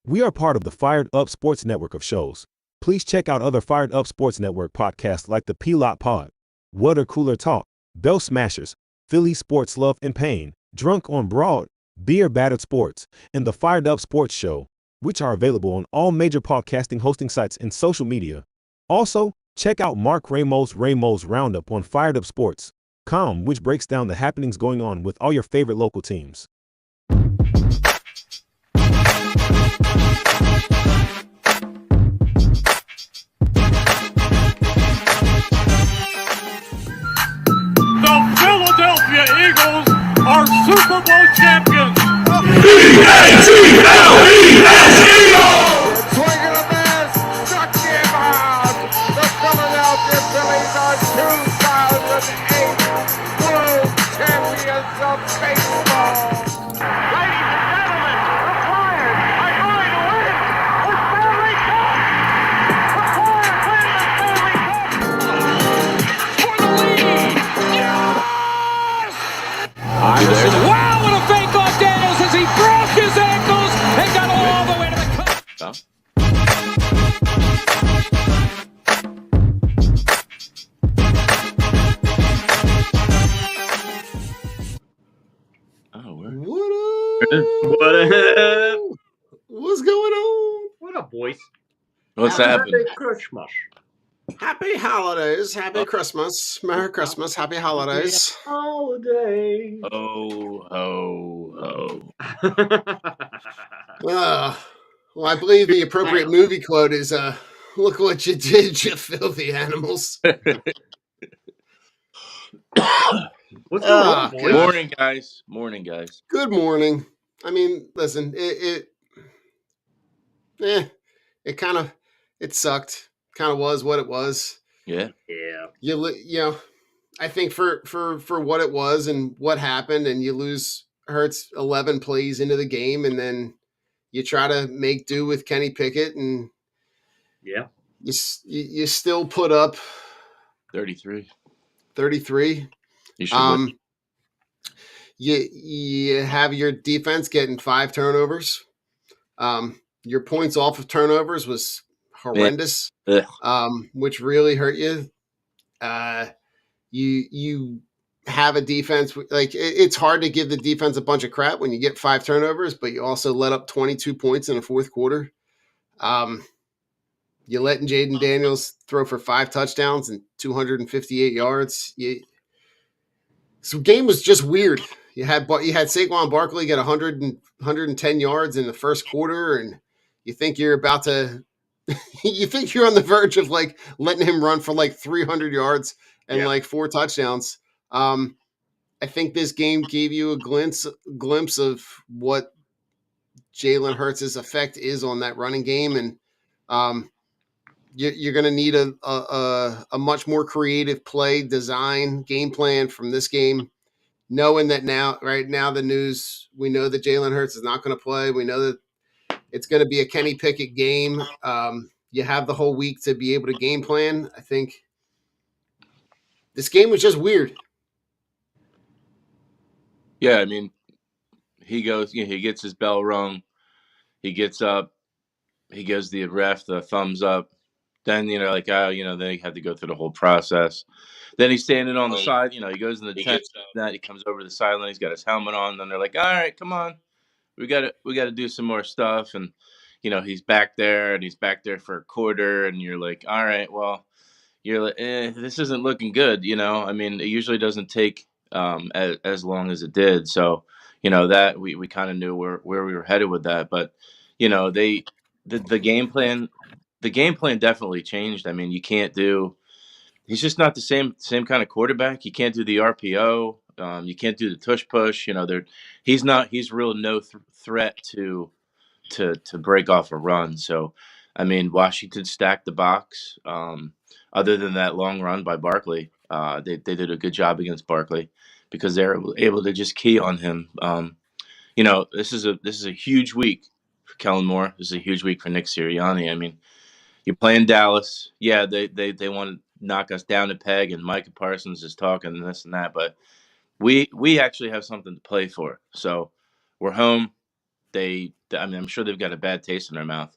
We are part of the Fired Up Sports Network of shows. Please check out other Fired Up Sports Network podcasts like the P-Lot Pod, Water Cooler Talk, Bell Smashers, Philly Sports Love and Pain, Drunk on Broad, Beer Battered Sports, and the Fired Up Sports Show, which are available on all major podcasting hosting sites and social media. Also, check out Mark Ramos' Roundup on firedupsports.com, which breaks down the happenings going on with all your favorite local teams. The Philadelphia Eagles are Super Bowl champions. Swing of the miss, struck him out. The Philadelphia Phillies are 2008 World Champions of Baseball. Ladies and gentlemen, the Flyers are going to win the Stanley Cup. The Flyers win the Stanley Cup for the lead. Yes! Wow, what a fake off Daniels as he broke his ankles and got all the way to the cup. What up? What's going on? What up, boys? What's Happy happening? Christmas. Happy holidays. Happy Christmas. Merry Christmas. Happy holidays. Holiday. Oh, oh, Well, I believe the appropriate movie quote is, look what you did, you filthy animals. What's going on, God. boys? Morning, guys. Morning, guys. Good morning. I mean, listen, it kind of, it sucked. Kind of was what it was. Yeah. Yeah. You know, I think for what it was and what happened, and you lose Hurts 11 plays into the game, and then you try to make do with Kenny Pickett, and Yeah. you still put up 33. 33. You should win. You have your defense getting 5 turnovers. Your points off of turnovers was horrendous. Ugh. Which really hurt you. You have a defense like it's hard to give the defense a bunch of crap when you get 5 turnovers, but you also let up 22 points in the fourth quarter. You letting Jaden Daniels throw for 5 touchdowns and 258 yards. So game was just weird. You had Saquon Barkley get 110 yards in the first quarter, and you think you're about to you think you're on the verge of like letting him run for like 300 yards and like 4 touchdowns. I think this game gave you a glimpse of what Jalen Hurts' effect is on that running game, and you're going to need a much more creative play design game plan from this game. Knowing that right now the news, we know that Jalen Hurts is not going to play. We know that it's going to be a Kenny Pickett game. You have the whole week to be able to game plan. I think this game was just weird. Yeah, I mean, he goes, he gets his bell rung. He gets up. He gives the ref the thumbs up. Then, then he had to go through the whole process. Then he's standing on the side. He goes in the tent. He comes over the sideline. He's got his helmet on. Then they're like, all right, come on. We got to do some more stuff. And, he's back there, and he's back there for a quarter. And you're like, all right, well, you're like, this isn't looking good. I mean, it usually doesn't take as long as it did. So, that we kind of knew where we were headed with that. But, the game plan. The game plan definitely changed. I mean, he's just not the same kind of quarterback. You can't do the RPO. You can't do the tush push. He's real no threat to break off a run. So, I mean, Washington stacked the box. Other than that long run by Barkley, they did a good job against Barkley because they were able to just key on him. This is a huge week for Kellen Moore. This is a huge week for Nick Sirianni. I mean, you're playing Dallas. Yeah, they want to knock us down a peg, and Micah Parsons is talking and this and that. But we actually have something to play for. So we're home. I'm sure they've got a bad taste in their mouth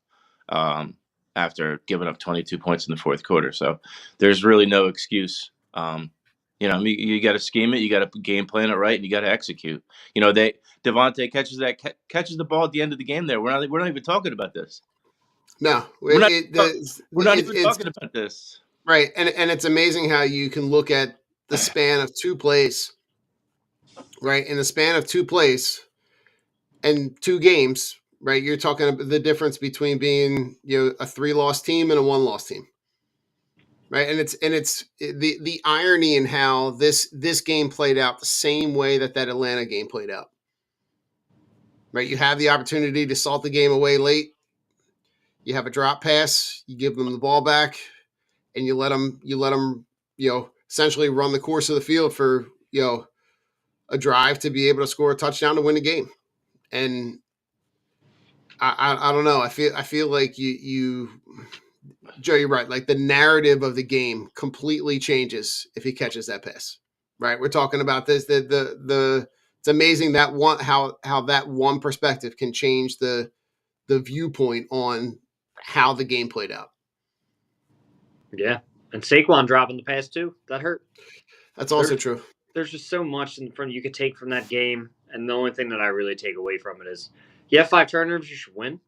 after giving up 22 points in the fourth quarter. So there's really no excuse. You got to scheme it, you got to game plan it right, and you got to execute. Devontae catches the ball at the end of the game. There, we're not even talking about this. No, We're not even it's talking about this. right, and it's amazing how you can look at the span of two plays, right? In the span of two plays and two games, right? You're talking about the difference between being a 3-loss team and a 1-loss team, right? And it's the irony in how this game played out the same way that Atlanta game played out, right? You have the opportunity to salt the game away late. You have a drop pass, you give them the ball back, and you let them essentially run the course of the field for a drive to be able to score a touchdown to win the game. And I don't know. I feel like you Joe, you're right. Like the narrative of the game completely changes if he catches that pass. Right? We're talking about this. It's amazing that how that one perspective can change the viewpoint on how the game played out. Yeah. And Saquon dropping the pass too. That hurt. That's also true. There's just so much in front you could take from that game. And the only thing that I really take away from it is you have 5 turnovers, you should win.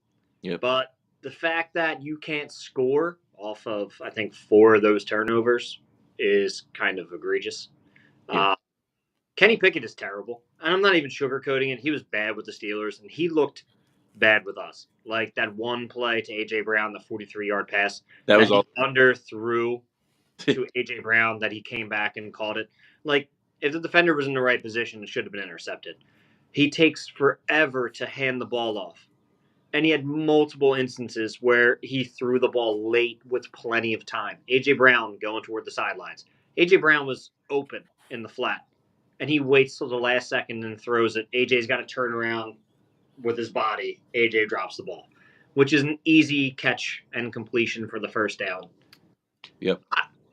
Yep. But the fact that you can't score off of, I think, 4 of those turnovers is kind of egregious. Yeah. Kenny Pickett is terrible. And I'm not even sugarcoating it. He was bad with the Steelers, and he looked bad with us. Like that one play to A.J. Brown, the 43-yard pass. That was all underthrew to A.J. Brown that he came back and called it. Like, if the defender was in the right position, it should have been intercepted. He takes forever to hand the ball off. And he had multiple instances where he threw the ball late with plenty of time. A.J. Brown going toward the sidelines. A.J. Brown was open in the flat. And he waits till the last second and throws it. A.J.'s got to turn around with his body. A.J. drops the ball, which is an easy catch and completion for the first down. Yep.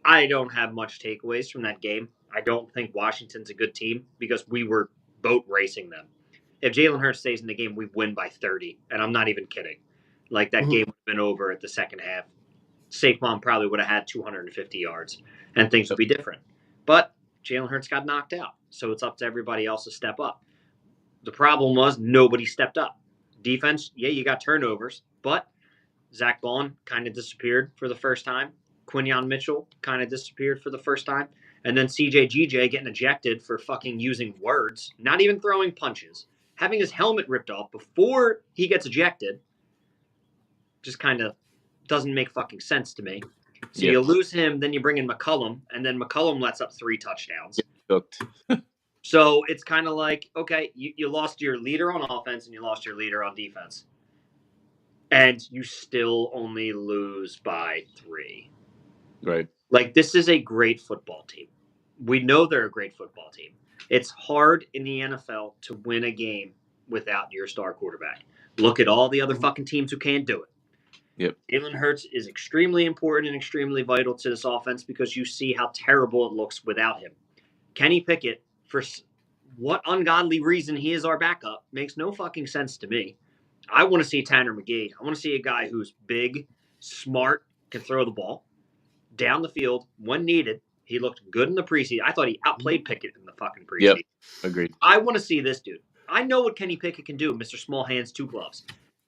I don't have much takeaways from that game. I don't think Washington's a good team because we were boat racing them. If Jalen Hurts stays in the game, we win by 30, and I'm not even kidding. Like, that game would have been over at the second half. Saquon probably would have had 250 yards, and things would be different. But Jalen Hurts got knocked out, so it's up to everybody else to step up. The problem was nobody stepped up. Defense, yeah, you got turnovers, but Zach Bond kind of disappeared for the first time. Quinyon Mitchell kind of disappeared for the first time. And then CJGJ getting ejected for fucking using words, not even throwing punches, having his helmet ripped off before he gets ejected. Just kind of doesn't make fucking sense to me. So you lose him, then you bring in McCollum, and then McCollum lets up 3 touchdowns. So it's kind of like, okay, you lost your leader on offense and you lost your leader on defense. And you still only lose by 3. Right. Like, this is a great football team. We know they're a great football team. It's hard in the NFL to win a game without your star quarterback. Look at all the other fucking teams who can't do it. Yep. Jalen Hurts is extremely important and extremely vital to this offense because you see how terrible it looks without him. Kenny Pickett, for what ungodly reason he is our backup, makes no fucking sense to me. I want to see Tanner McGee. I want to see a guy who's big, smart, can throw the ball down the field when needed. He looked good in the preseason. I thought he outplayed Pickett in the fucking preseason. Yep, agreed. I want to see this dude. I know what Kenny Pickett can do, Mr. Small Hands, 2 Gloves.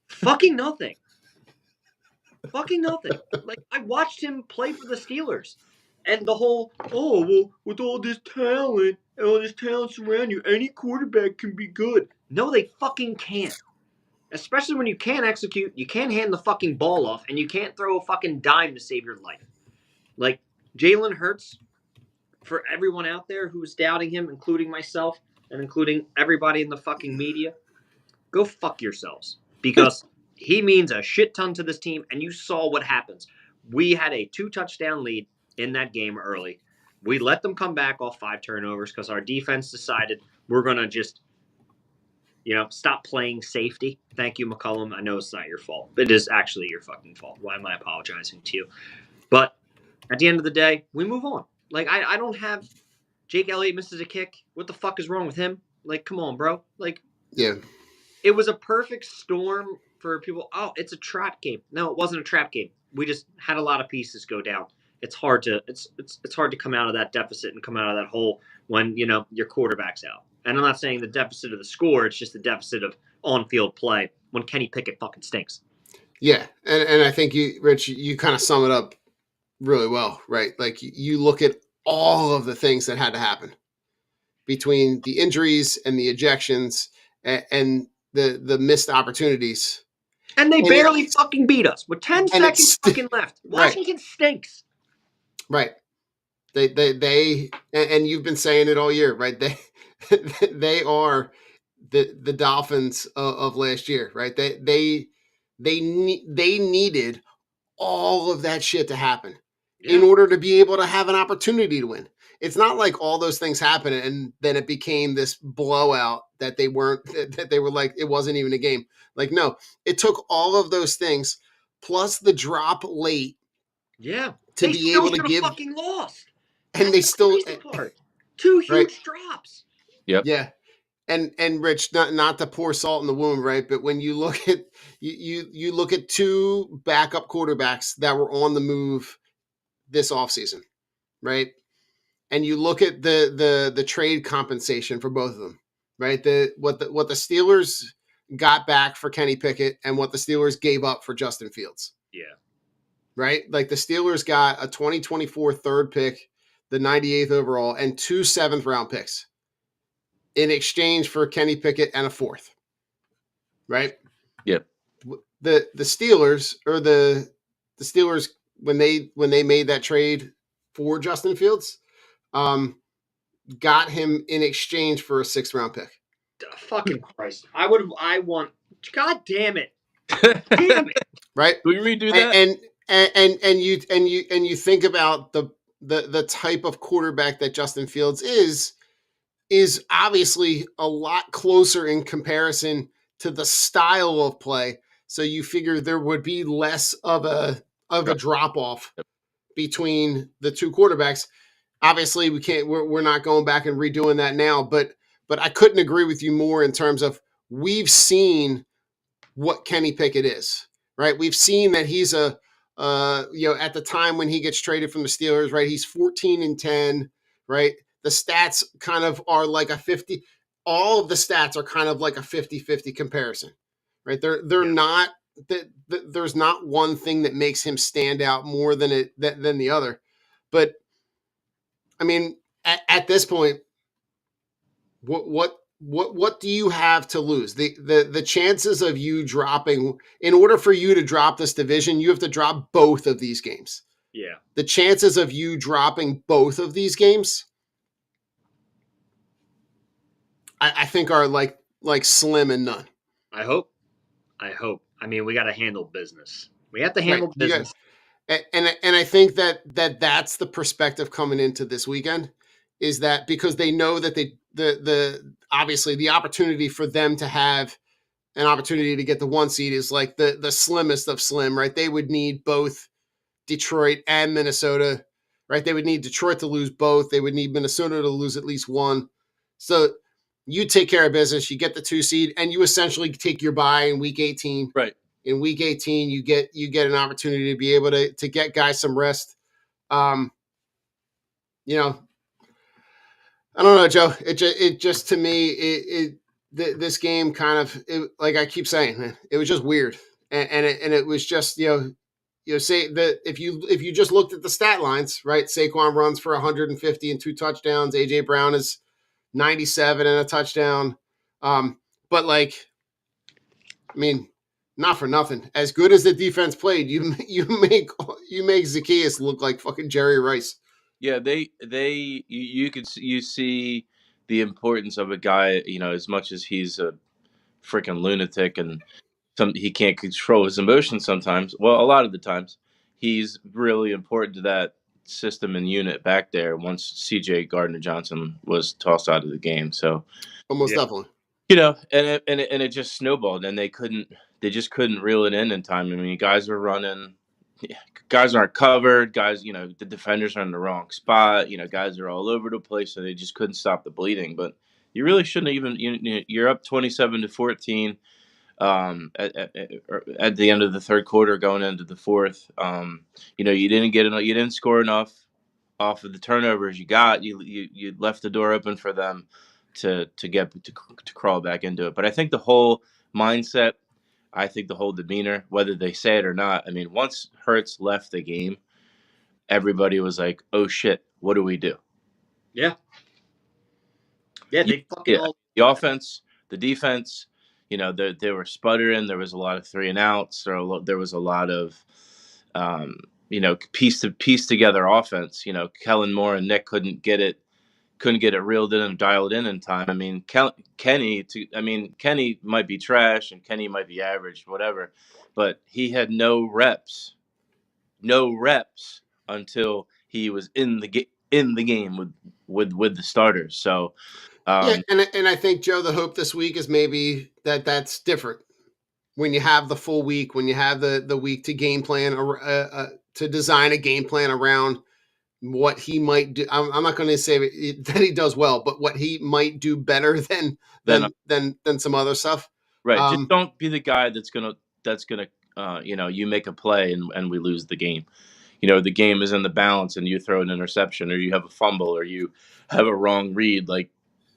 Fucking nothing. Fucking nothing. Like, I watched him play for the Steelers. And the whole, with all this talent and all this talent surrounding you, any quarterback can be good. No, they fucking can't. Especially when you can't execute, you can't hand the fucking ball off, and you can't throw a fucking dime to save your life. Like, Jalen Hurts, for everyone out there who's doubting him, including myself and including everybody in the fucking media, go fuck yourselves. Because he means a shit ton to this team, and you saw what happens. We had a 2-touchdown lead in that game early. We let them come back off 5 turnovers because our defense decided we're going to just, stop playing safety. Thank you, McCollum. I know it's not your fault. It is actually your fucking fault. Why am I apologizing to you? But at the end of the day, we move on. Like, I don't have Jake Elliott misses a kick. What the fuck is wrong with him? Like, come on, bro. Like, yeah. It was a perfect storm for people. Oh, it's a trap game. No, it wasn't a trap game. We just had a lot of pieces go down. It's hard to it's hard to come out of that deficit and come out of that hole when your quarterback's out. And I'm not saying the deficit of the score. It's just the deficit of on-field play when Kenny Pickett fucking stinks. Yeah, and I think Rich, you kind of sum it up really well, right? Like you look at all of the things that had to happen between the injuries and the ejections and the missed opportunities. And they And barely fucking beat us with 10 seconds fucking left. Right. Washington stinks. Right. They and you've been saying it all year, right? They are the Dolphins of last year, right? They needed all of that shit to happen in order to be able to have an opportunity to win. It's not like all those things happened and then it became this blowout that they were like, it wasn't even a game. Like, no, it took all of those things plus the drop late. Yeah. To they be still able to give fucking lost. And That's they the still crazy part. Two huge drops. Yep. Yeah. And Rich, not to pour salt in the wound, right? But when you look at you look at two backup quarterbacks that were on the move this offseason, right? And you look at the trade compensation for both of them, right? What the Steelers got back for Kenny Pickett and what the Steelers gave up for Justin Fields. Yeah. Right? Like the Steelers got a 2024 third pick, the 98th overall, and 2 7th-round picks in exchange for Kenny Pickett and a 4th. Right? Yep. The Steelers or the Steelers when they made that trade for Justin Fields, got him in exchange for a 6th-round pick. Fucking Christ! I want. God damn it! Damn it! Right? Can we redo that? And you think about the type of quarterback that Justin Fields is obviously a lot closer in comparison to the style of play. So you figure there would be less of a drop off between the two quarterbacks. Obviously, we're not going back and redoing that now, but I couldn't agree with you more in terms of we've seen what Kenny Pickett is, right? We've seen that he's at the time when he gets traded from the Steelers, right? He's 14-10, right? The stats kind of are like a 50. All of the stats are kind of like a 50-50 comparison, right? They're not that there's not one thing that makes him stand out more than the other. But I mean, at this point, what do you have to lose? The chances of you dropping, in order for you to drop this division, you have to drop both of these games. Yeah. The chances of you dropping both of these games, I think are like slim and none. I hope. I mean, we got to handle business. We have to handle business. And I think that's the perspective coming into this weekend, is that because they know that the obviously the opportunity for them to have an opportunity to get the 1 seed is like the slimmest of slim, right? They would need both Detroit and Minnesota, right? They would need Detroit to lose both. They would need Minnesota to lose at least one. So you take care of business, you get the 2 seed, and you essentially take your bye in week 18. Right. In week 18, you get an opportunity to be able to get guys some rest. I don't know, Joe. It just to me, this game kind of, like I keep saying, man, it was just weird, and it was just say that if you just looked at the stat lines, right? Saquon runs for 150 and 2 touchdowns. AJ Brown is 97 and a touchdown. But like, I mean, not for nothing. As good as the defense played, you make Zacchaeus look like fucking Jerry Rice. Yeah, you see the importance of a guy, as much as he's a freaking lunatic and he can't control his emotions sometimes. Well, a lot of the times, he's really important to that system and unit back there once C.J. Gardner-Johnson was tossed out of the game. So almost definitely. And it just snowballed, and they just couldn't reel it in time. I mean, guys were running, guys aren't covered, guys, the defenders are in the wrong spot, guys are all over the place, so they just couldn't stop the bleeding. But You really shouldn't even. You're up 27-14 at the end of the third quarter, going into the fourth. You didn't get enough. You didn't score enough off of the turnovers you got. You left the door open for them to crawl back into it. But I think the whole mindset, I think the whole demeanor, whether they say it or not, I mean, once Hurts left the game, everybody was like, "Oh shit, what do we do?" Yeah. Yeah, they fucking Yeah, all. the offense, the defense, they were sputtering. There was a lot of 3-and-outs. There was a lot of, piece together offense. Kellen Moore and Nick couldn't get it reeled in and dialed in time. I mean, Kenny might be trash and Kenny might be average, whatever, but he had no reps until he was in the game with the starters. So. Yeah, and I think, Joe, the hope this week is maybe that's different when you have the full week, when you have the week to game plan to design a game plan around what he might do. I'm not going to say that he does well, but what he might do better than some other stuff. Right. Just don't be the guy that's gonna you make a play and we lose the game. The game is in the balance and you throw an interception or you have a fumble or you have a wrong read. Like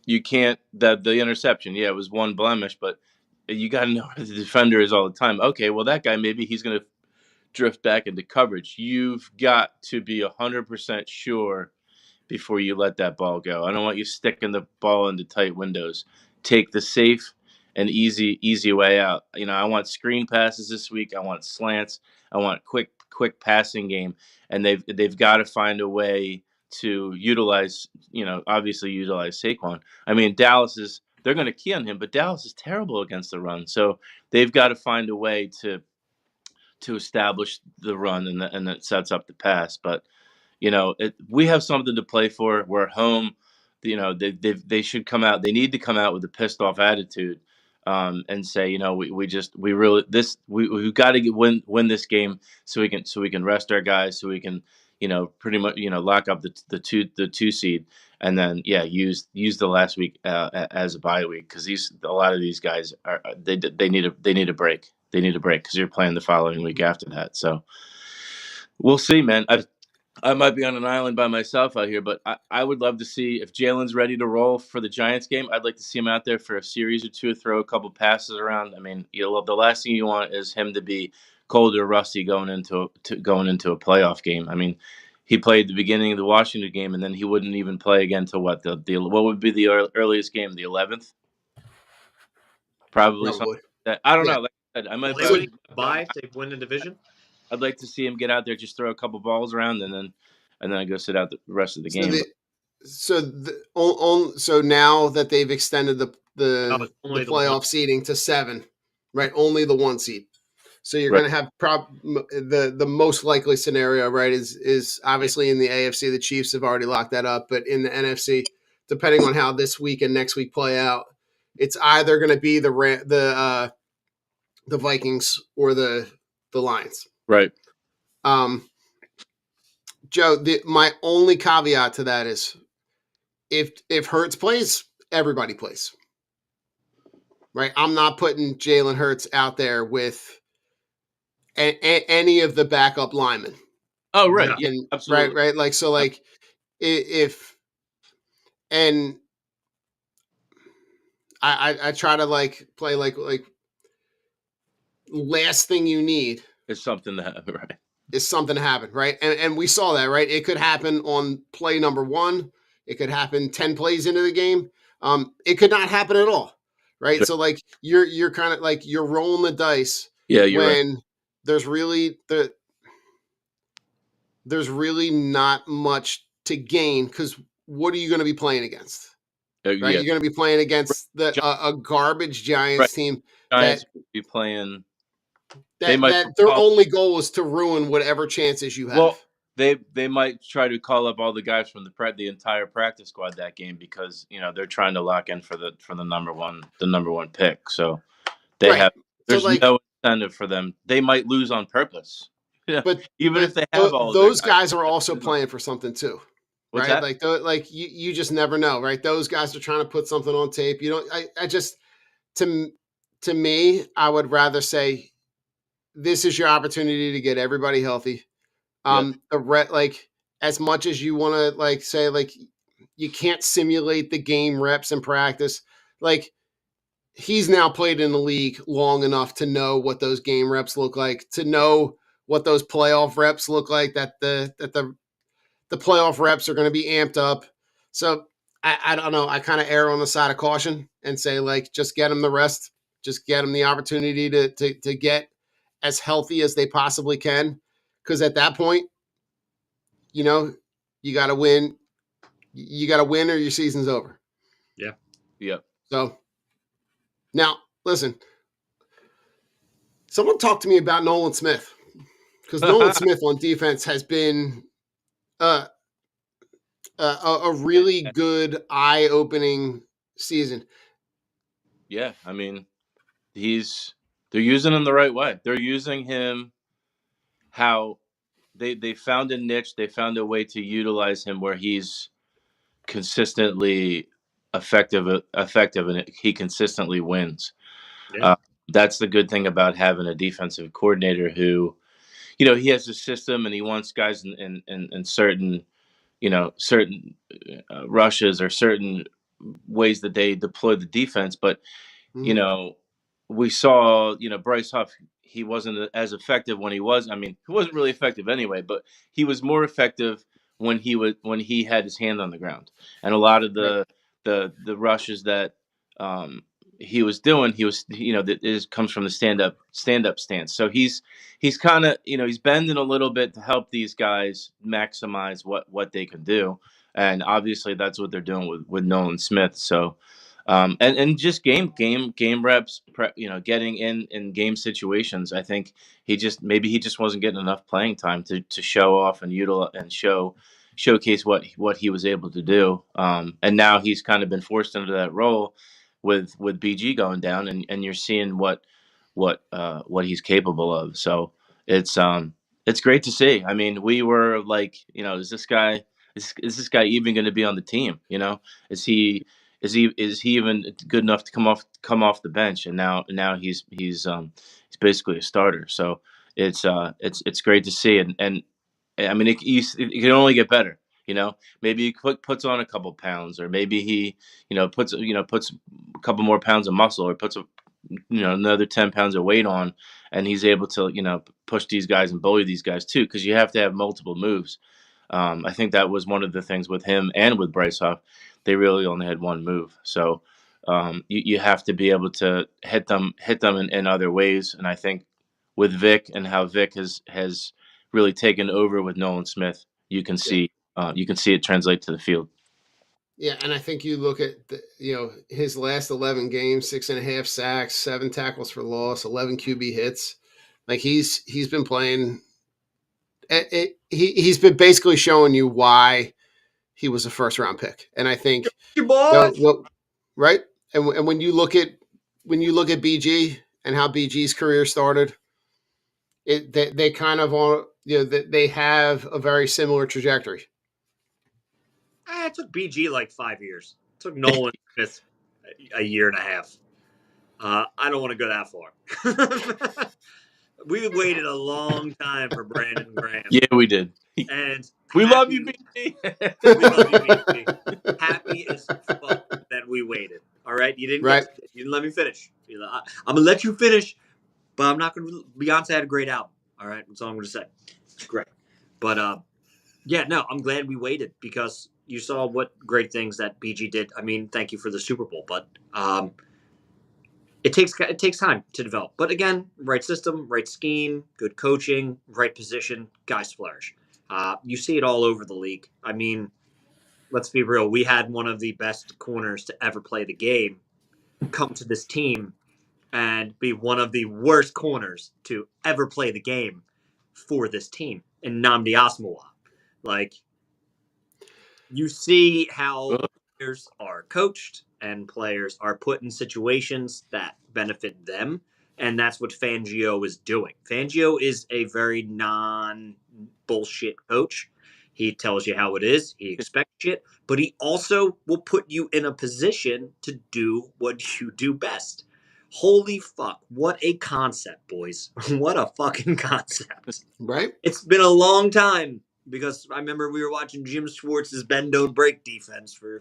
you can't the interception, yeah, it was one blemish, but you got to know where the defender is all the time. Okay, well that guy, maybe he's gonna drift back into coverage. You've got to be 100% sure before you let that ball go. I don't want you sticking the ball into tight windows. Take the safe and easy way out. I want screen passes this week. I want slants. I want quick passing game, and they've got to find a way to utilize. Obviously utilize Saquon. I mean, they're going to key on him, but Dallas is terrible against the run. So they've got to find a way to establish the run, and that sets up the pass. But we have something to play for. We're at home. They should come out. They need to come out with a pissed off attitude, and say, we've got to win this game so we can rest our guys, so we can pretty much lock up the two seed, and then use the last week as a bye week, because a lot of these guys they need a break. They need a break because you're playing the following week after that. So we'll see, man. I might be on an island by myself out here, but I would love to see if Jalen's ready to roll for the Giants game. I'd like to see him out there for a series or two, throw a couple passes around. I mean, the last thing you want is him to be cold or rusty going into a playoff game. I mean, he played the beginning of the Washington game, and then he wouldn't even play again till what would be the earliest game? The 11th, probably something like that. I don't know. Like I said, I might. They wouldn't buy to win the division. I'd like to see him get out there, just throw a couple balls around, and then go sit out the rest of the game. So now that they've extended the playoff seeding to 7, right? Only the 1 seed. So you're going to have the most likely scenario, right? Is obviously in the AFC, the Chiefs have already locked that up, but in the NFC, depending on how this week and next week play out, it's either going to be the Vikings or the Lions. Right. Joe, my only caveat to that is if Hurts plays, everybody plays. Right? I'm not putting Jalen Hurts out there with any of the backup linemen. Oh, right. Yeah, absolutely. Right. Like, so like I try to play like last thing you need is something to happen, right? Is something to happen, right? And we saw that, right? It could happen on play number 1. It could happen 10 plays into the game. It could not happen at all, right? Sure. So like you're kind of like you're rolling the dice. Yeah, you're when right. There's really not much to gain, because what are you going to be playing against? Right? Yeah. You're going to be playing against a garbage Giants team. Giants be playing. That their only goal is to ruin whatever chances you have. Well, they might try to call up all the guys from the entire practice squad that game, because they're trying to lock in for the number one pick. So there's no incentive for them. They might lose on purpose. Yeah, but if they have all those guys are also playing for something too. What's right? that? Like you just never know, right? Those guys are trying to put something on tape. You don't. I just to me, I would rather say this is your opportunity to get everybody healthy. Yep. Like as much as you want to like say like you can't simulate the game reps in practice, like he's now played in the league long enough to know what those game reps look like, to know what those playoff reps look like, that the playoff reps are going to be amped up. So I don't know. I kind of err on the side of caution and say like just get them the rest, just get them the opportunity to get as healthy as they possibly can, because at that point, you know, you got to win. You got to win or your season's over. Yeah. Yep. So now listen, someone talk to me about Nolan Smith, because Nolan Smith on defense has been uh, a really good eye-opening season. Yeah, I mean, they're using him the right way. They're using him how they found a niche. They found a way to utilize him where he's consistently effective, and he consistently wins. Yeah. That's the good thing about having a defensive coordinator who, he has a system and he wants guys in certain, certain rushes or certain ways that they deploy the defense. But you Mhm. know, we saw, Bryce Huff, he wasn't as effective when I mean, he wasn't really effective anyway, but he was more effective when he had his hand on the ground. And a lot of Right. the rushes that he was doing, that comes from the stand up stance. So he's kind of, he's bending a little bit to help these guys maximize what they can do. And obviously that's what they're doing with Nolan Smith. So and just game reps, getting in game situations. I think maybe he just wasn't getting enough playing time to show off and utilize and showcase what he was able to do. And now he's kind of been forced into that role with BG going down, and you're seeing what he's capable of. So it's great to see. I mean, we were like, is this guy even going to be on the team? Is he is he even good enough to come off the bench? And now he's basically a starter. So it's great to see. And I mean, it can only get better. Maybe he puts on a couple pounds, or maybe he puts a couple more pounds of muscle, or puts another 10 pounds of weight on, and he's able to push these guys and bully these guys too, because you have to have multiple moves. I think that was one of the things with him and with Bryce Huff. They really only had one move, so you have to be able to hit them in other ways. And I think with Vic and how Vic has really taken over with Nolan Smith, Yeah. you can see it translate to the field. Yeah, and I think you look at his last 11 games, 6.5 sacks, 7 tackles for loss, 11 QB hits. Like he's been playing. He's been basically showing you why he was a first round pick. And I think Your boy. right. And when you look at BG and how BG's career started, they kind of on they have a very similar trajectory. It took BG like 5 years. It took Nolan Smith a year and a half. I don't want to go that far. We waited a long time for Brandon Graham. Yeah, we did. And We love you, BG. We love you, BG. Happy as fuck that we waited. All right, you didn't Right. you didn't let me finish. I'm gonna let you finish, but I'm not gonna. Beyonce had a great album. All right, that's all I'm gonna say. It's great, but yeah, no, I'm glad we waited because you saw what great things that BG did. I mean, thank you for the Super Bowl, but it takes time to develop. But again, right system, right scheme, good coaching, right position, guys flourish. You see it all over the league. I mean, let's be real. We had one of the best corners to ever play the game come to this team and be one of the worst corners to ever play the game for this team in Nnamdi Asomugha. Like, you see how players are coached and players are put in situations that benefit them. And that's what Fangio is doing. Fangio is a very non bullshit coach. He tells you how it is. He expects shit, but he also will put you in a position to do what you do best. Holy fuck. What a concept, boys. What a fucking concept. Right? It's been a long time because I remember we were watching Jim Schwartz's bend don't break defense for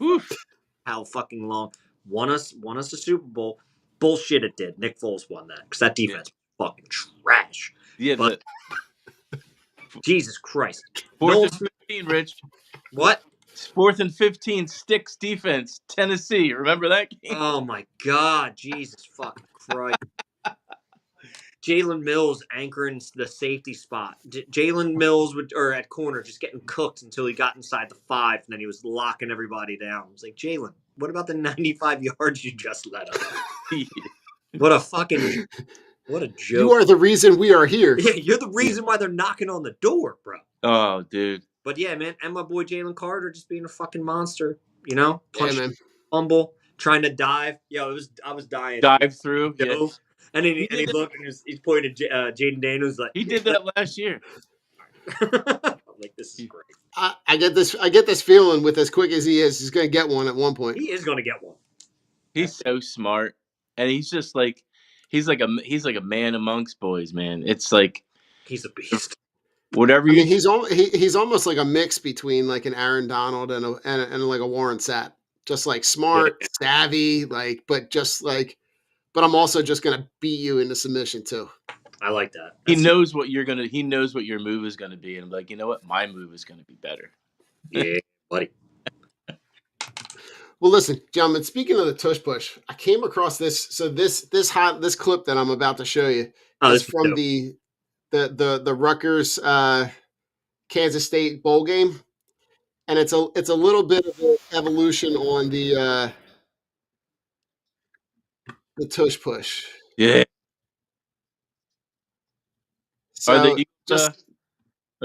how fucking long. Won us the Super Bowl. Bullshit it did. Nick Foles won that because that defense was fucking trash. Yeah, But Jesus Christ. fourth Noel and Smith. 15, Rich. What? 4th and 15, Sticks defense, Tennessee. Remember that game? Oh my God. Jesus fucking Christ. Jalen Mills anchoring the safety spot. Jalen Mills or at corner just getting cooked until he got inside the 5, and then he was locking everybody down. I was like, Jalen, what about the 95 yards you just let up? What a joke. You are the reason we are here. Yeah, you're the reason why they're knocking on the door, bro. Oh, dude. But yeah, man, and my boy Jalen Carter just being a fucking monster, you know? Yeah, man. Fumble, trying to dive. Yo, I was dying. Dive through. Yeah. And he looked and he's pointing at Jaden Daniels like He did that last year. I'm like, this is great. I get this feeling with as quick as he is, he's going to get one at one point. He is going to get one. He's so smart, and he's just like he's like a man amongst boys, man. It's like he's a beast. Whatever I mean, he's almost like a mix between like an Aaron Donald and like a Warren Sapp. Just like smart, savvy, like, but I'm also just gonna beat you into submission too. I like that. He knows what your move is gonna be, and I'm like, you know what, my move is gonna be better. Yeah, buddy. Well, listen, gentlemen. Speaking of the tush push, I came across this. So this clip that I'm about to show you is from the Rutgers Kansas State bowl game, and it's a little bit of an evolution on the tush push. Yeah. So are the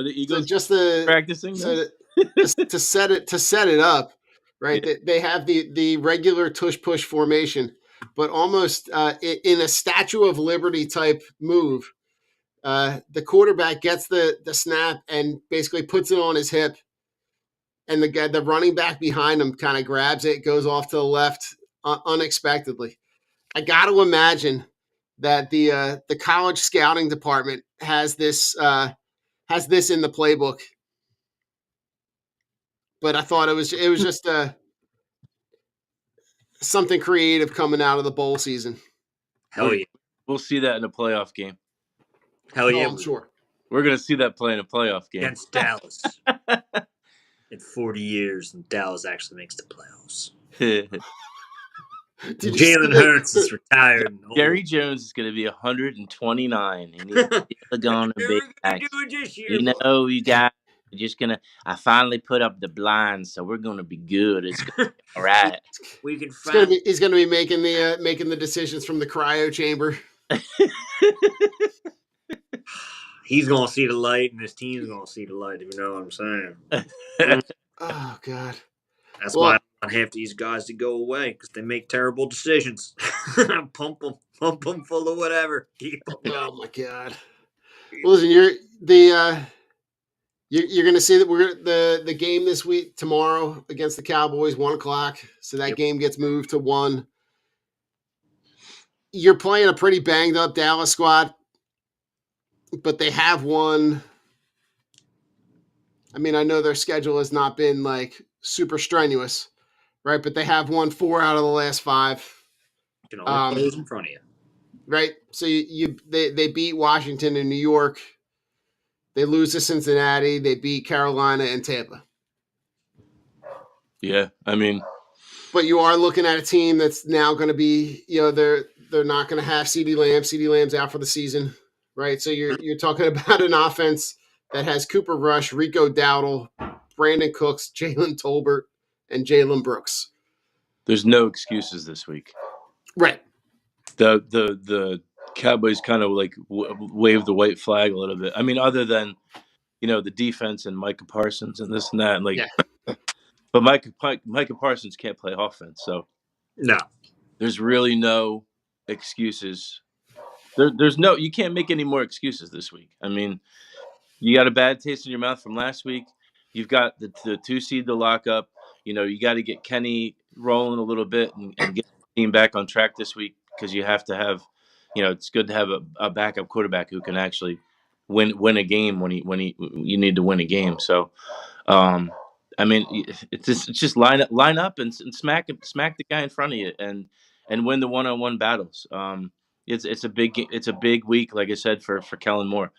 Eagles practicing? So to set it up, right? Yeah. They have the regular tush push formation, but almost in a Statue of Liberty type move. The quarterback gets the snap and basically puts it on his hip, and the running back behind him kind of grabs it, goes off to the left unexpectedly. I got to imagine that the college scouting department has this in the playbook. But I thought it was just something creative coming out of the bowl season. Hell yeah. We'll see that in a playoff game. Hell yeah. I'm sure. We're going to see that play in a playoff game. Against Dallas. In 40 years, and Dallas actually makes the playoffs. Jalen Hurts is retired. Jerry Jones is going to be 129, and he's going to be back. You know, you guys are just going to – I finally put up the blinds, so we're going to be good. It's going to be all right. He's going to be making the decisions from the cryo chamber. He's going to see the light, and his team's going to see the light, if you know what I'm saying. Oh, God. That's why I want half these guys to go away, because they make terrible decisions. Pump them full of whatever. Oh, my God. Well, listen, you're going to see that the game this week, tomorrow, against the Cowboys, 1:00. So that game gets moved to 1. You're playing a pretty banged-up Dallas squad, but they have won. I mean, I know their schedule has not been like super strenuous, right? But they have won 4 out of the last 5. You can only put those in front of you, right? So they beat Washington and New York. They lose to Cincinnati. They beat Carolina and Tampa. Yeah, I mean, but you are looking at a team that's now going to be, they're not going to have CeeDee Lamb. CeeDee Lamb's out for the season, right? So you're talking about an offense that has Cooper Rush, Rico Dowdle, Brandon Cooks, Jalen Tolbert, and Jalen Brooks. There's no excuses this week, right? The Cowboys kind of like waved the white flag a little bit. I mean, other than the defense and Micah Parsons and this and that, and like, but Micah Parsons can't play offense, so no, there's really no excuses. You can't make any more excuses this week. I mean, you got a bad taste in your mouth from last week. You've got the 2 seed to lock up. You got to get Kenny rolling a little bit and get the team back on track this week, because you have to have, it's good to have a backup quarterback who can actually win a game when you need to win a game. So, um, I mean, it's just line up and smack the guy in front of you and win the one-on-one battles. It's a big week, like I said, for Kellen Moore.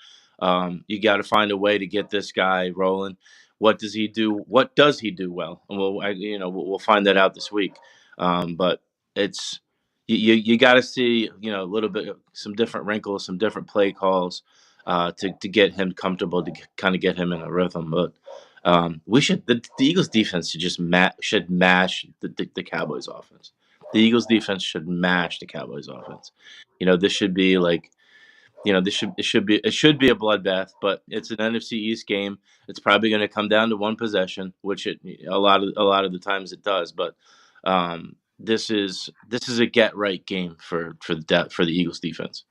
You got to find a way to get this guy rolling. What does he do? What does he do well? And we'll find that out this week. But it's you got to see a little bit some different wrinkles, some different play calls to get him comfortable, to kind of get him in a rhythm. But the Eagles defense should mash the Cowboys offense. The Eagles defense should mash the Cowboys offense. This should be like, it should be a bloodbath, but it's an NFC East game. It's probably going to come down to one possession, which a lot of the times it does. But this is a get right game for the Eagles defense.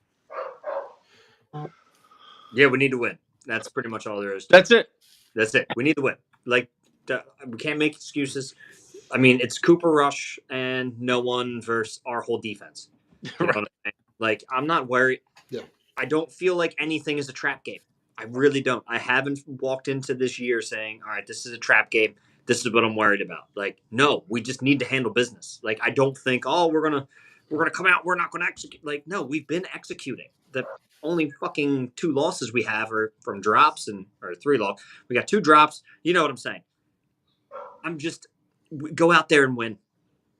Yeah, we need to win. That's pretty much all there is. That's it. That's it. We need to win. Like, we can't make excuses. I mean, it's Cooper Rush and no one versus our whole defense. You know what I'm saying? Like, I'm not worried. Yeah. I don't feel like anything is a trap game. I really don't. I haven't walked into this year saying, all right, this is a trap game. This is what I'm worried about. Like, no, we just need to handle business. Like, I don't think, we're gonna come out, we're not gonna execute. Like, no, we've been executing. The only fucking 2 losses we have are from drops or 3 losses. We got 2 drops. You know what I'm saying? Go out there and win.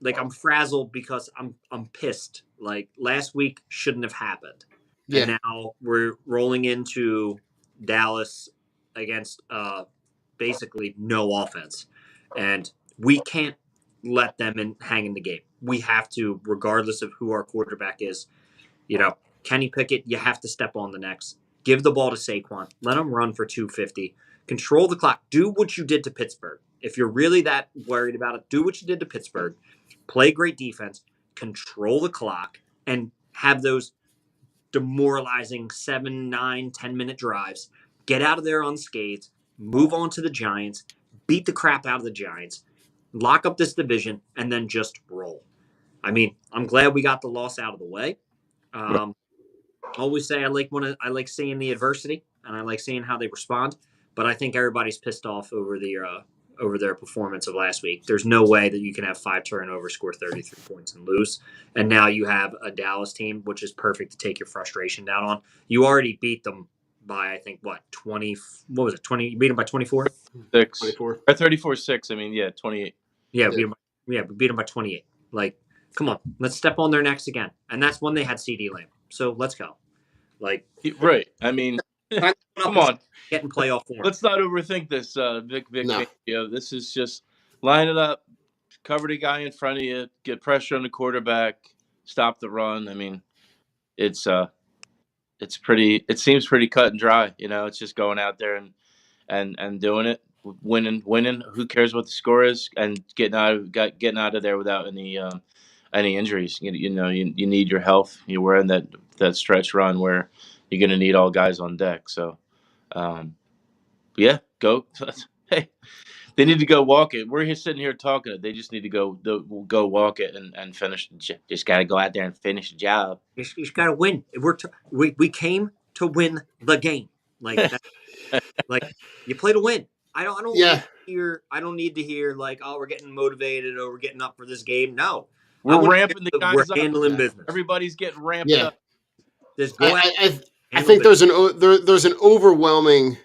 Like, I'm frazzled because I'm pissed. Like, last week shouldn't have happened. Yeah. And now we're rolling into Dallas against basically no offense. And we can't let them hang in the game. We have to, regardless of who our quarterback is. Kenny Pickett, you have to step on the next. Give the ball to Saquon. Let him run for 250. Control the clock. Do what you did to Pittsburgh. If you're really that worried about it, do what you did to Pittsburgh. Play great defense. Control the clock. And have those demoralizing 7, 9, 10-minute drives. Get out of there unscathed. Move on to the Giants. Beat the crap out of the Giants. Lock up this division. And then just roll. I mean, I'm glad we got the loss out of the way. Always say I like seeing the adversity, and I like seeing how they respond. But I think everybody's pissed off over their performance of last week. There's no way that you can have 5 turnovers, score 33 points, and lose. And now you have a Dallas team, which is perfect to take your frustration down on. You already beat them by, I think, 20? What was it? 20? You beat them by 24? 6. 24. 34-6. I mean, yeah, 28. Yeah, we beat them by 28. Like, come on, let's step on their necks again. And that's when they had CD Lamb. So let's go. Like, Right. I mean, come on. Get in playoff form. Let's not overthink this, Vic. No. This is just line it up, cover the guy in front of you, get pressure on the quarterback, stop the run. I mean, it seems pretty cut and dry. It's just going out there and doing it, winning. Who cares what the score is? And getting out of there without any injuries. You need your health. We're in that stretch run where you're going to need all guys on deck. So, yeah, go. Hey, they need to go walk it. We're sitting here talking it. They just need to go walk it and finish. Just got to go out there and finish the job. You just got to win. We came to win the game. Like, like you play to win. I don't need to hear like, oh, we're getting motivated or we're getting up for this game. No. We're ramping the guys up. We're handling business. Everybody's getting ramped up. Just go I think there's an overwhelming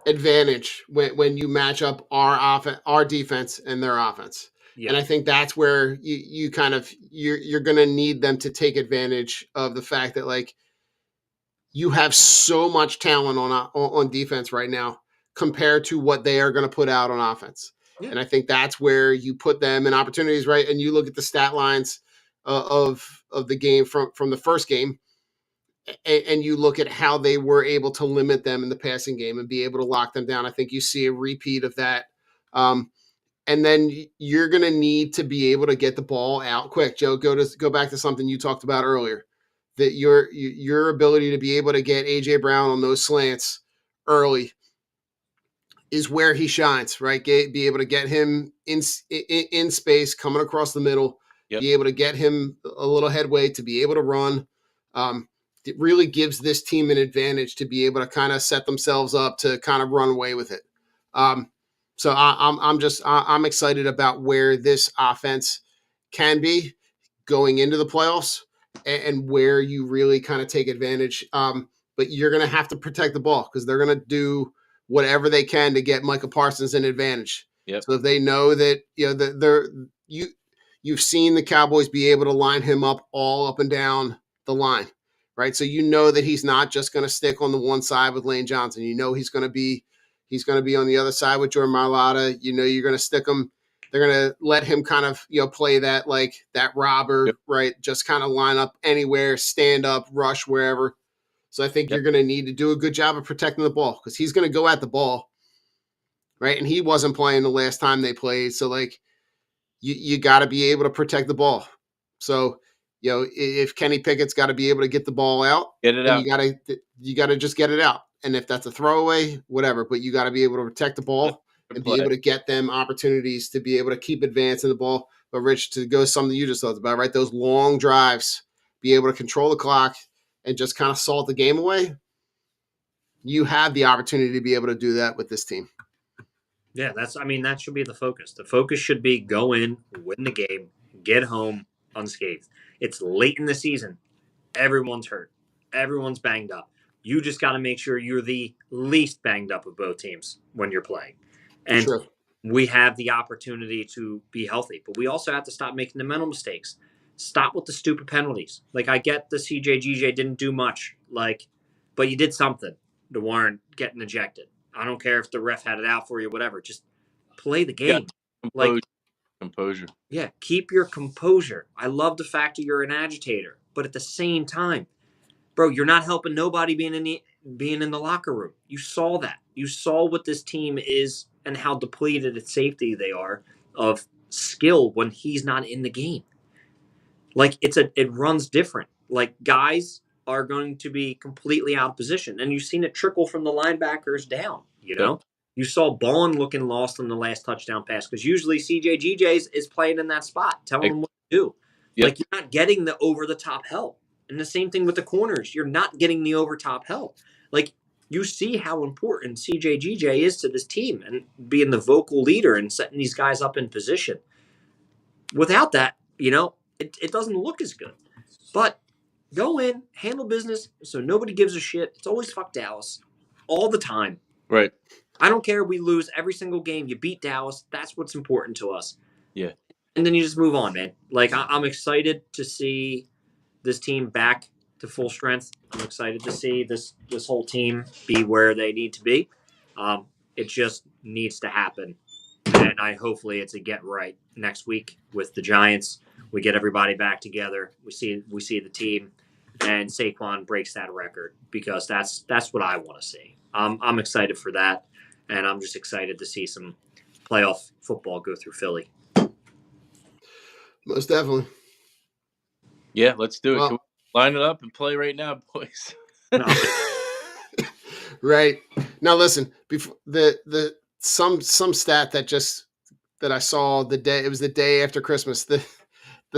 advantage when you match up our defense and their offense. Yeah. And I think that's where you kind of you're going to need them to take advantage of the fact that, like, you have so much talent on defense right now compared to what they are going to put out on offense. Yeah. And I think that's where you put them in opportunities, right? And you look at the stat lines of the game from the first game, and you look at how they were able to limit them in the passing game and be able to lock them down. I think you see a repeat of that. And then you're going to need to be able to get the ball out quick. Joe, go back to something you talked about earlier, that your ability to be able to get A.J. Brown on those slants early is where he shines, right? Be able to get him in space, coming across the middle, be able to get him a little headway to be able to run. It really gives this team an advantage to be able to kind of set themselves up to kind of run away with it. So I'm excited about where this offense can be going into the playoffs and where you really kind of take advantage. But you're going to have to protect the ball because they're going to do whatever they can to get Micah Parsons an advantage. Yep. So if they know that you've seen the Cowboys be able to line him up all up and down the line, right? So you know that he's not just going to stick on the one side with Lane Johnson. You know he's going to be on the other side with Jordan Mailata. You know you're going to stick him. They're going to let him kind of play that like that robber, right? Just kind of line up anywhere, stand up, rush wherever. So I think you're going to need to do a good job of protecting the ball because he's going to go at the ball, right? And he wasn't playing the last time they played. So, like, you got to be able to protect the ball. So, if Kenny Pickett's got to be able to get the ball out, Get it out. You got to just get it out. And if that's a throwaway, whatever, but you got to be able to protect the ball and be able to get them opportunities to be able to keep advancing the ball. But Rich, to go something you just talked about, right? Those long drives, be able to control the clock and just kind of salt the game away. You have the opportunity to be able to do that with this team. Yeah, that should be the focus. The focus should be go in, win the game, get home unscathed. It's late in the season. Everyone's hurt. Everyone's banged up. You just got to make sure you're the least banged up of both teams when you're playing. And we have the opportunity to be healthy, but we also have to stop making the mental mistakes. Stop with the stupid penalties. Like, I get the CJ didn't do much, but you did something to warrant getting ejected. I don't care if the ref had it out for you, whatever. Just play the game. Composure. Yeah, keep your composure. I love the fact that you're an agitator, but at the same time, bro, you're not helping nobody being in the locker room. You saw that. You saw what this team is and how depleted at safety they are of skill when he's not in the game. Like, it runs different. Like, guys are going to be completely out of position, and you've seen it trickle from the linebackers down. You saw Bond looking lost on the last touchdown pass because usually CJ is playing in that spot, telling him what to do. Like, you're not getting the over the top help. And the same thing with the corners. You're not getting the over top help. Like, you see how important CJ is to this team and being the vocal leader and setting these guys up in position. Without that, it doesn't look as good. But go in, handle business so nobody gives a shit. It's always fuck Dallas all the time. Right. I don't care. We lose every single game. You beat Dallas. That's what's important to us. Yeah. And then you just move on, man. Like, I'm excited to see this team back to full strength. I'm excited to see this whole team be where they need to be. It just needs to happen. And hopefully it's a get right next week with the Giants. We get everybody back together. We see the team, and Saquon breaks that record because that's what I want to see. I'm excited for that, and I'm just excited to see some playoff football go through Philly. Most definitely. Yeah, let's do it. Can we line it up and play right now, boys? No. Right. Now listen, before the some stat that I saw it was the day after Christmas. The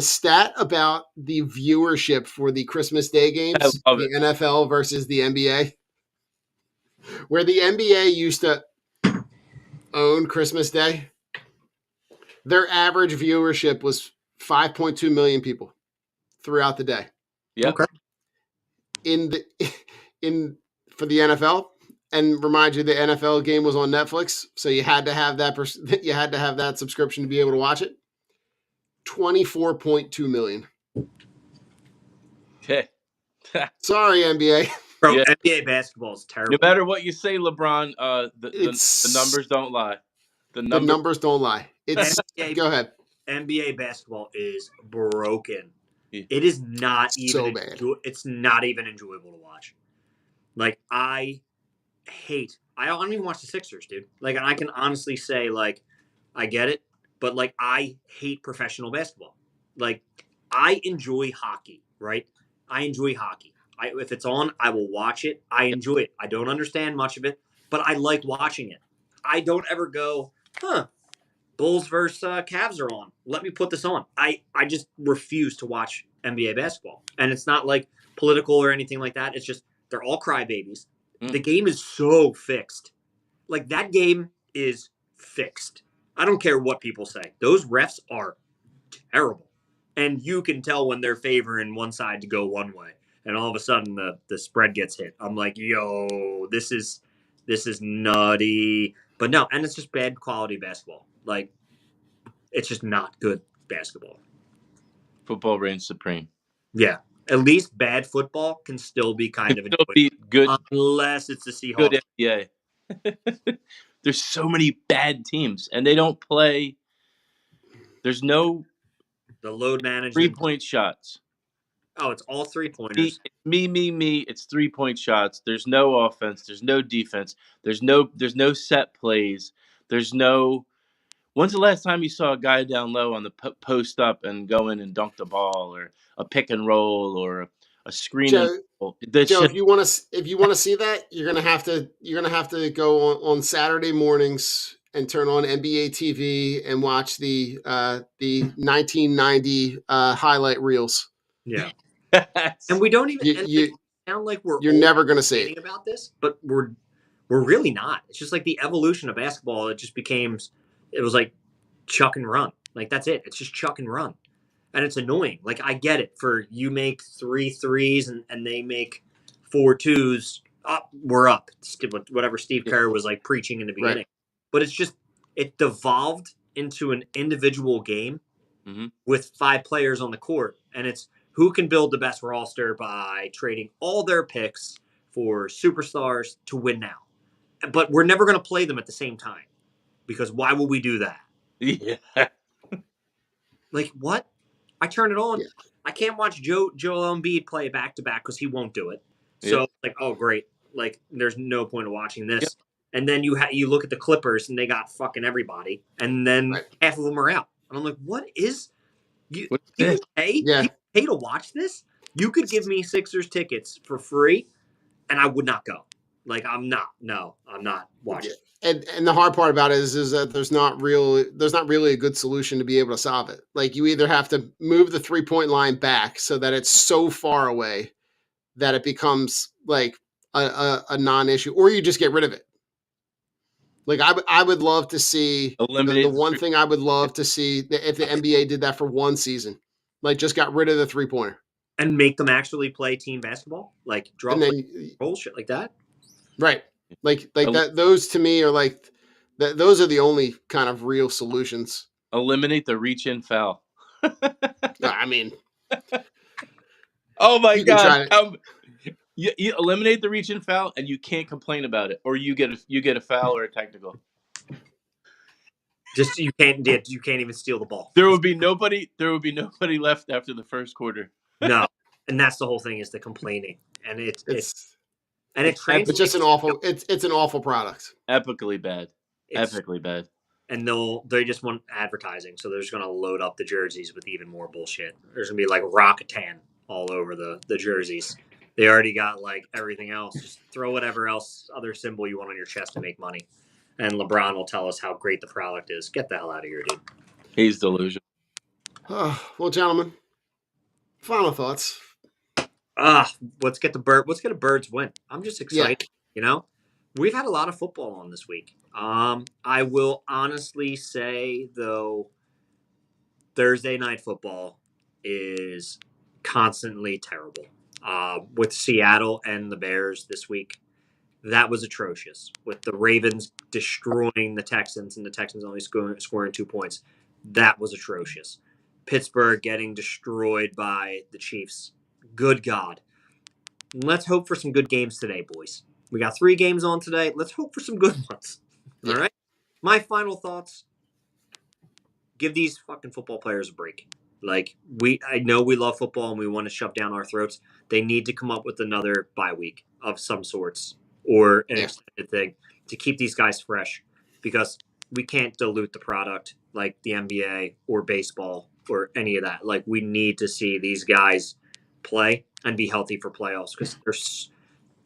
stat about the viewership for the Christmas Day games, the NFL versus the NBA, where the NBA used to own Christmas Day, their average viewership was 5.2 million people throughout the day. Yeah. Okay. For the NFL, and remind you, the NFL game was on Netflix, so you had to have that. You had to have that subscription to be able to watch it. 24.2 million. Okay. Sorry, NBA. Bro, yeah. NBA basketball is terrible. No matter what you say, LeBron, the numbers don't lie. The numbers don't lie. Go ahead. NBA basketball is broken. It is not even so bad. It's not even enjoyable to watch. Like, I don't even watch the Sixers, dude. Like, I can honestly say, like, I get it, but, like, I hate professional basketball. Like, I enjoy hockey, right? I enjoy hockey. If it's on, I will watch it. I enjoy it. I don't understand much of it, but I like watching it. I don't ever go, Bulls versus Cavs are on. Let me put this on. I just refuse to watch NBA basketball. And it's not like political or anything like that. It's just they're all crybabies. The game is so fixed. Like that game is fixed. I don't care what people say. Those refs are terrible. And you can tell when they're favoring one side to go one way. And all of a sudden the spread gets hit. I'm like, yo, this is nutty. But no, and it's just bad quality basketball. Like, it's just not good basketball. Football reigns supreme. Yeah. At least bad football can still be kind of Still be good, unless it's the Seahawks. good NBA. There's so many bad teams, and they don't play. There's no The load management. 3-point shots. Oh, it's all 3-pointers. Me. It's 3-point shots. There's no offense. There's no defense. There's no set plays. There's no. When's the last time you saw a guy down low on the post up and go in and dunk the ball, or a pick and roll, or a screen? Joe, Joe, if you want to see that, you're gonna have to go on Saturday mornings and turn on NBA TV and watch the 1990 highlight reels. Yeah. And we don't even sound like you're never gonna see it about this, but we're really not. It's just like the evolution of basketball. It was like chuck and run. Like that's it. It's just chuck and run. And it's annoying. Like I get it for you make 3 threes and they make 4 twos. We're up. Whatever Steve Kerr was like preaching in the beginning. Right. But it's just it devolved into an individual game with 5 players on the court, and it's who can build the best roster by trading all their picks for superstars to win now. But we're never going to play them at the same time because why would we do that? Yeah. Like what? I turn it on. Yeah. Joel Embiid play back to back because he won't do it. So like, oh great, like there's no point of watching this. Yep. And then you look at the Clippers and they got fucking everybody, and then half of them are out. And I'm like, what is you? People pay? Yeah. People pay to watch this? You could give me Sixers tickets for free, and I would not go. Like I'm not watching. And the hard part about it is that there's not really a good solution to be able to solve it. Like you either have to move the 3-point line back so that it's so far away that it becomes like a non-issue, or you just get rid of it. Like I would love to see the one thing I would love to see if the NBA did that for one season, like just got rid of the 3-pointer and make them actually play team basketball, like draw bullshit like that. Right. Like that. Those to me are like those are the only kind of real solutions. Eliminate the reach in foul. I mean, oh my God. You eliminate the reach in foul and you can't complain about it, or you get a foul or a technical. Just you can't even steal the ball. There would be nobody left after the first quarter. No. And that's the whole thing is the complaining. And it's just an awful it's an awful product. Epically bad. Epically bad. And they just want advertising, so they're just gonna load up the jerseys with even more bullshit. There's gonna be like Rockatan all over the jerseys. They already got like everything else. Just throw whatever else other symbol you want on your chest to make money. And LeBron will tell us how great the product is. Get the hell out of here, dude. He's delusional. Well, gentlemen, final thoughts. Let's get a Birds win. I'm just excited. Yeah. You know, we've had a lot of football on this week. I will honestly say though, Thursday night football is constantly terrible. With Seattle and the Bears this week, that was atrocious. With the Ravens destroying the Texans and the Texans only scoring 2 points, that was atrocious. Pittsburgh getting destroyed by the Chiefs. Good God. Let's hope for some good games today, boys. We got 3 games on today. Let's hope for some good ones. All right? My final thoughts. Give these fucking football players a break. Like, I know we love football and we want to shove down our throats. They need to come up with another bye week of some sorts or an extended thing to keep these guys fresh, because we can't dilute the product like the NBA or baseball or any of that. Like, we need to see these guys play and be healthy for playoffs, because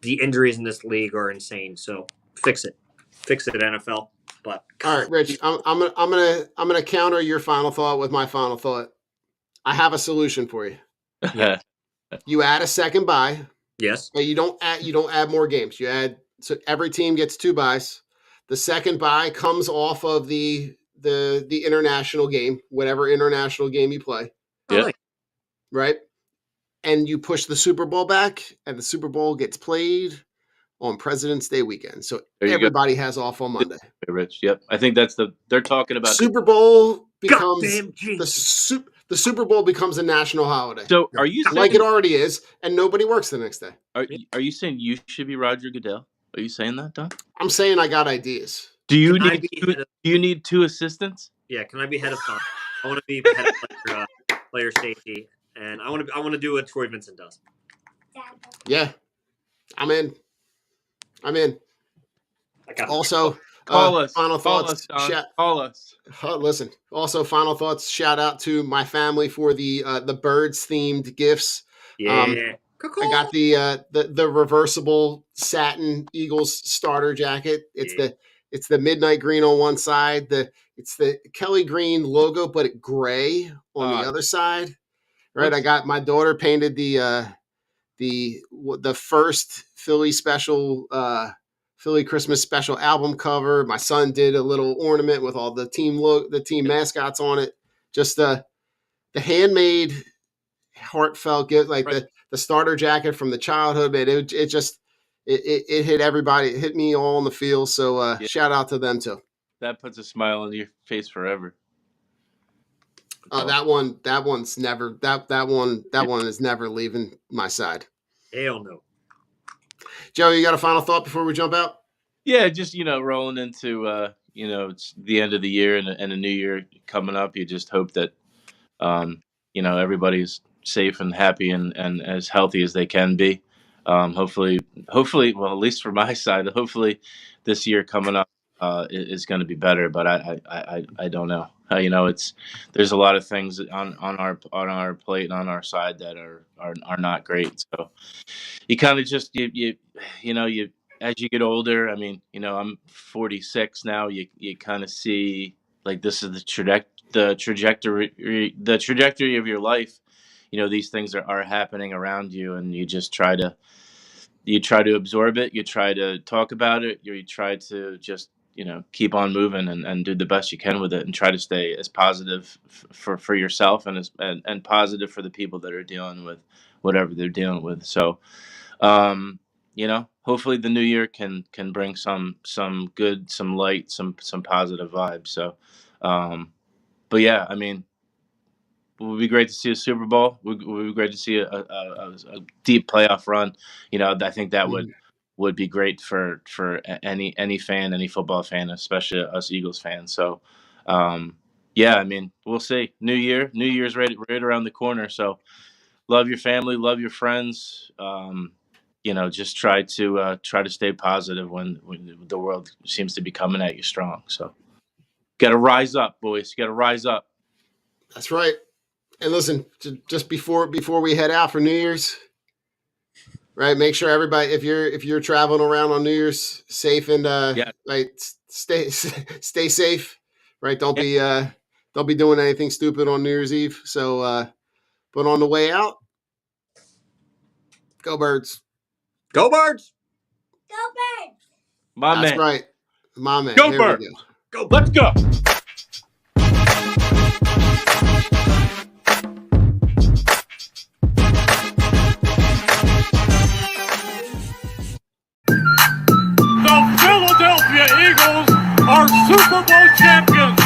the injuries in this league are insane. So fix it, NFL. But All right, Rich, I'm gonna counter your final thought with my final thought. I have a solution for you. You add a second bye. yes, But you don't add more games. You add, so every team gets 2 byes. The second bye comes off of the international game, whatever international game you play, Yep. right? And you push the Super Bowl back, and the Super Bowl gets played on President's Day weekend. So There you everybody has off on Monday. go, Rich. Yep. I think they're talking about. Super Bowl becomes goddamn genius. the Super Bowl becomes a national holiday. So are you saying, Like it already is, and nobody works the next day. are you saying you should be Roger Goodell? Are you saying that, Don? I'm saying I got ideas. Do you Can I need be two, head of- do you need 2 assistants? Yeah, can I be head of fun? I want to be head of player safety, and I want to do what Troy Vincent does. Yeah, I'm in. I got Also, Call us. final Call thoughts. us, Don. Call us. Listen. Also, final thoughts. Shout out to my family for the birds themed gifts. yeah. I got the reversible satin Eagles starter jacket. It's the midnight green on one side. It's the Kelly Green logo, but it gray on the other side. Right. I got my daughter painted the first Philly special Philly Christmas special album cover. My son did a little ornament with all the team mascots on it. Just the handmade, heartfelt gift, like the starter jacket from the childhood. Man, it just hit everybody. It hit me all in the field. So shout out to them too. That puts a smile on your face forever. That one is never leaving my side. Hell no. Joe, you got a final thought before we jump out? Yeah, just rolling into it's the end of the year and a new year coming up. You just hope that everybody's safe and happy and as healthy as they can be. Hopefully, well, at least for my side, hopefully this year coming up is going to be better. But I don't know. There's a lot of things on our plate and on our side that are not great. So you kind of just you as you get older. I mean, I'm 46 now. You kind of see like this is the trajectory of your life. These things are happening around you, and you just try to absorb it. You try to talk about it. You try to just keep on moving and do the best you can with it, and try to stay as positive for yourself and positive for the people that are dealing with whatever they're dealing with. So, hopefully the new year can bring some good, some light, some positive vibes. So, but yeah, I mean, it would be great to see a Super Bowl. It would be great to see a deep playoff run. I think that would be great for any fan, any football fan, especially us Eagles fans. So, yeah, I mean, we'll see. New Year's right around the corner. So, love your family, love your friends. Just try to stay positive when the world seems to be coming at you strong. So, got to rise up, boys. You got to rise up. That's right. And listen, just before we head out for New Year's, right? Make sure everybody, if you're traveling around on New Year's, safe and right, stay safe, right? Don't be doing anything stupid on New Year's Eve. So, but on the way out, go Birds! Go Birds! My That's man. right, my man. Go Here we Birds! go. Let's go. The Philadelphia Eagles are Super Bowl champions.